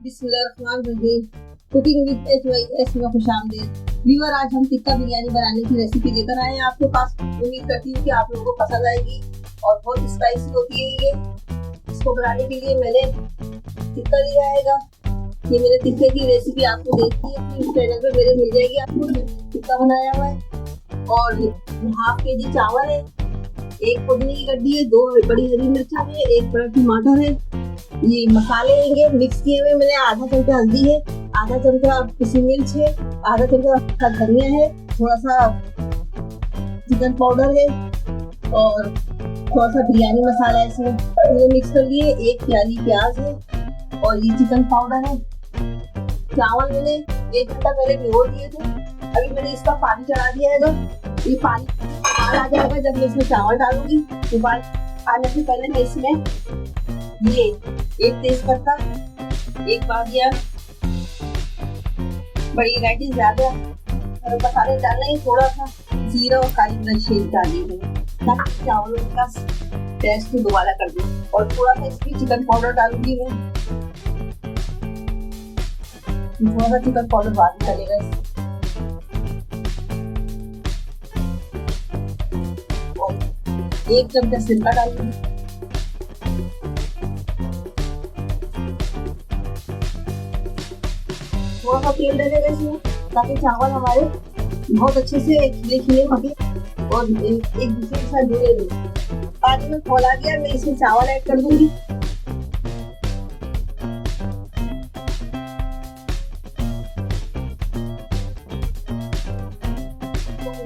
बिस्मिल्लाहिर्रहमानिर्रहीम। Cooking with HYS में खुशामदीद। Viewer, आज हम टिक्का बिरयानी बनाने की रेसिपी लेकर आए हैं आपके पास। उम्मीद करती हूँ कि आप लोगों को पसंद आएगी और बहुत स्पाइसी होती है ये। इसको बनाने के लिए मैंने टिक्का लिया है। ये मेरे टिक्के की रेसिपी आपको देखनी है अपने चैनल पे मेरे मिल जाएगी आपको। टिक्का बनाया हुआ है और 1/2 kg चावल है, 1 पुदीने की गड्डी है, 2 बड़ी हरी मिर्चा है, 1 बड़ा टमाटर है। ये मसाले होंगे मिक्स किए हुए। मैंने आधा चमचा हल्दी है, आधा चमचा पिसी मिर्च है, आधा चमचा धनिया है, थोड़ा सा चिकन पाउडर है और थोड़ा सा बिरयानी मसाला है इसमें। ये मिक्स कर लिए। 1 प्याली प्याज है और ये चिकन पाउडर है। चावल मैंने 1 घंटा पहले भिगो दिए थे। अभी मैंने इसका पानी चढ़ा दिया है। ये पानी उबाल आ जाएगा जब मैं इसमें चावल डालूंगी। उबाल आने से पहले मैं इसमें ये 1 तेज पत्ता, 1 बादिया, बड़ी इलायची, ज्यादा मसाले डालने, थोड़ा सा जीरा और काली मिर्च डाली है ताकि चावलों का टेस्ट दोबारा कर दूं। और थोड़ा सा इसमें चिकन पाउडर डालूंगी मैं। थोड़ा सा चिकन पाउडर बाद में डालेगा। 1 चमचा सिरका डालूंगी। थोड़ा सा तेल डालेगा इसमें ताकि चावल हमारे बहुत अच्छे से खिले खिले पके और एक दूसरे के साथ जुड़े रहे। पानी में खौला गया, मैं इसमें चावल ऐड कर दूंगी।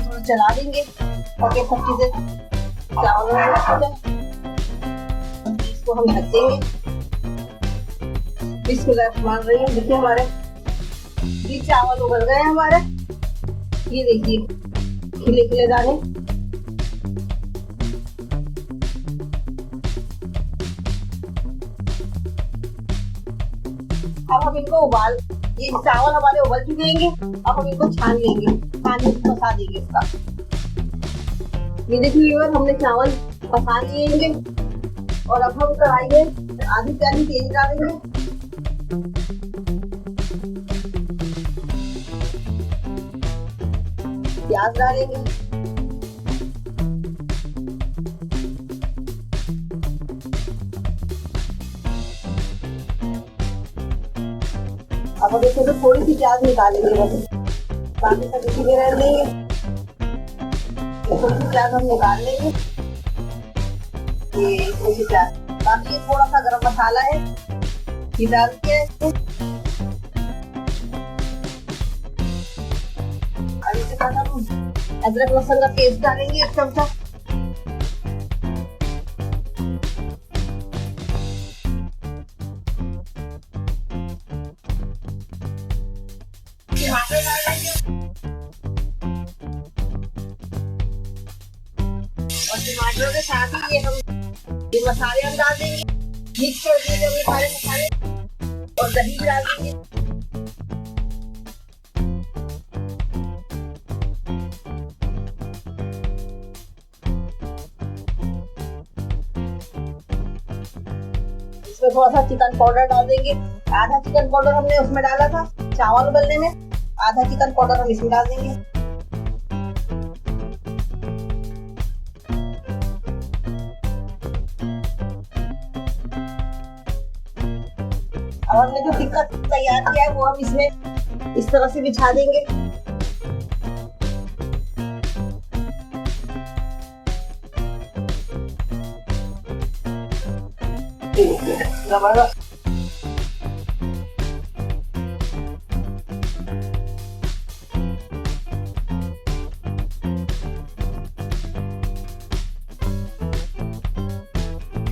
तो चला देंगे ताकि सब चीजें चावल में इसको हम ढक देंगे। बिस्मिल्लाहिर्रहमानिर्रहीम। देखिए हमारे ये चावल उबल गए हमारे। ये देखिए खिले खिले दाने। अब हम इनको ये चावल हमारे उबल चुके हैं। अब हम इनको छान लेंगे, पानी पसा देंगे इसका। ये देखिए हमने चावल पका लिए हैं और अब हम कढ़ाई में आधी प्याली तेल डालेंगे। प्याज डालेंगे। अब हम इसमें थोड़ी सी प्याज निकालेंगे, बस बाकी सब इसी में रहने देंगे। थोड़ी सी प्याज हम निकाल लेंगे। ये थोड़ी सी प्याज, बाकी ये थोड़ा सा गरम मसाला है, ये डाल के अदरक लहसुन का पेस्ट डालेंगे 1 चमचा। टमाटर डालेंगे और टमाटरों के साथ ही ये मसाले हम डाल देंगे। मिक्स कर देंगे हमने सारे मसाले और दही भी डाल देंगे। इसमें थोड़ा सा चिकन पाउडर डाल देंगे। आधा चिकन पाउडर हमने उसमें डाला था चावल उबलने में, आधा चिकन पाउडर हम इसमें डाल देंगे। अब हमने जो टिक्का तैयार किया है वो हम इसमें इस तरह से बिछा देंगे। जबरदस्त।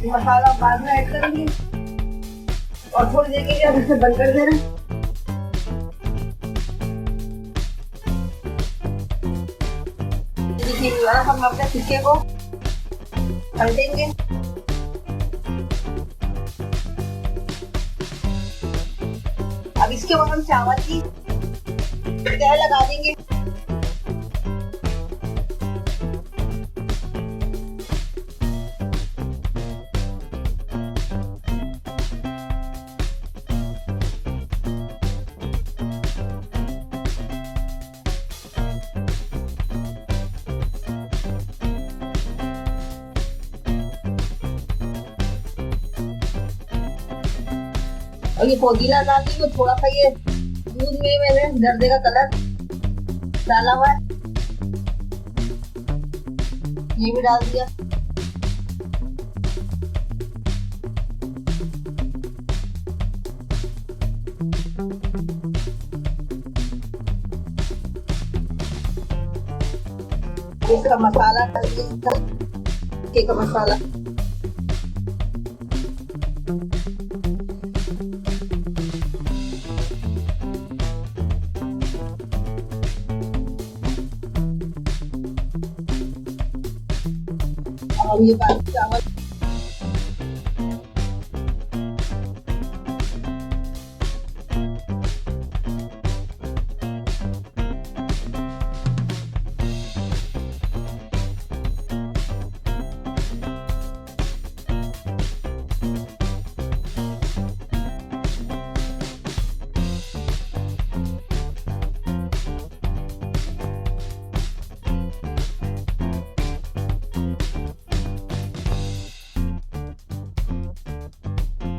मसाला बाद में ऐड करेंगे और थोड़ी देर के लिए हम इसे बंद कर दे रहे हैं। देखिए हम अपने टिक्के को पलटेंगे। अब इसके बाद हम चावल की तह लगा देंगे। और ये पुदीना डाल दी, थोड़ा सा ये दूध में मैंने जर्दे का कलर डाला हुआ है, ये भी डाल दिया। इसका मसाला डाल दिया, टिक्के का मसाला। और ये बाकी चावल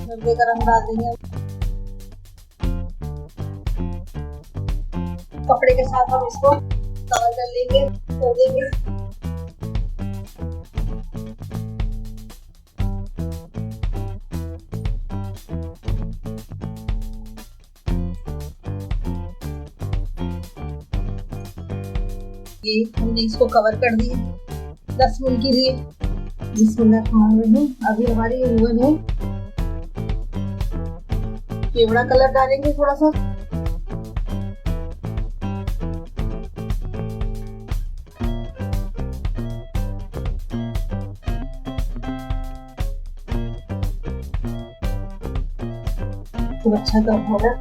जर्दे का रंग डाल देंगे। कपड़े के साथ हम इसको कवर कर लेंगे, कर देंगे। ये हमने इसको कवर कर दिया 10 मिनट के लिए। अभी हमारी ओवन है, केवड़ा कलर डालेंगे थोड़ा सा, खूब अच्छा गर्म होगा।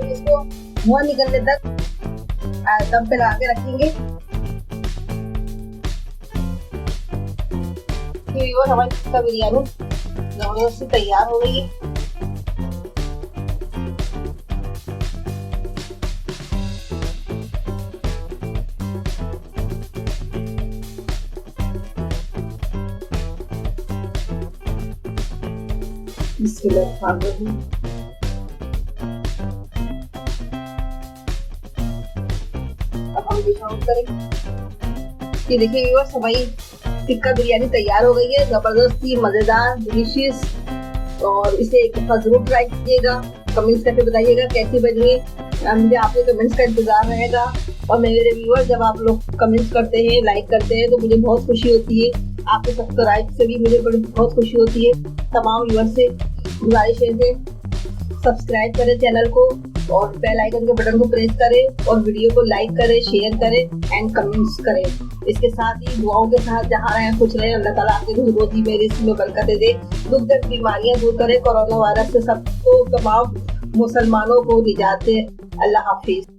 इसको धुआं निकलने तक दम पे लगा के रखेंगे। हमारी टिक्का बिरयानी जबरदस्ती तैयार हो गई है। ये देखिए व्यूअर्स, हमारी टिक्का बिरयानी तैयार हो गई है, जबरदस्ती मजेदार डिलीशियस। और इसे एक दफा जरूर ट्राई कीजिएगा, कमेंट्स करके बताइएगा कैसी बनी है। मुझे आपके कमेंट्स का इंतजार रहेगा। और मेरे व्यूअर्स, जब आप लोग कमेंट्स करते हैं, लाइक करते हैं, तो मुझे बहुत खुशी होती है। आपके सब्सक्राइब से भी मुझे बहुत खुशी होती है। तमाम व्यूअर्स से गुजारिश है सब्सक्राइब करें चैनल को और बेल आइकन के बटन को प्रेस करें और वीडियो को लाइक करें, शेयर करें एंड कमेंट्स करें। इसके साथ ही दुआओं के साथ जहाँ रहें खुश रहें। अल्लाह ताला आपके रोजी मेरे में बरकतें दे, दुख दर्द बीमारियां दूर करे, कोरोना वायरस से सबको तमाम मुसलमानों को निजात दे। अल्लाह हाफिज।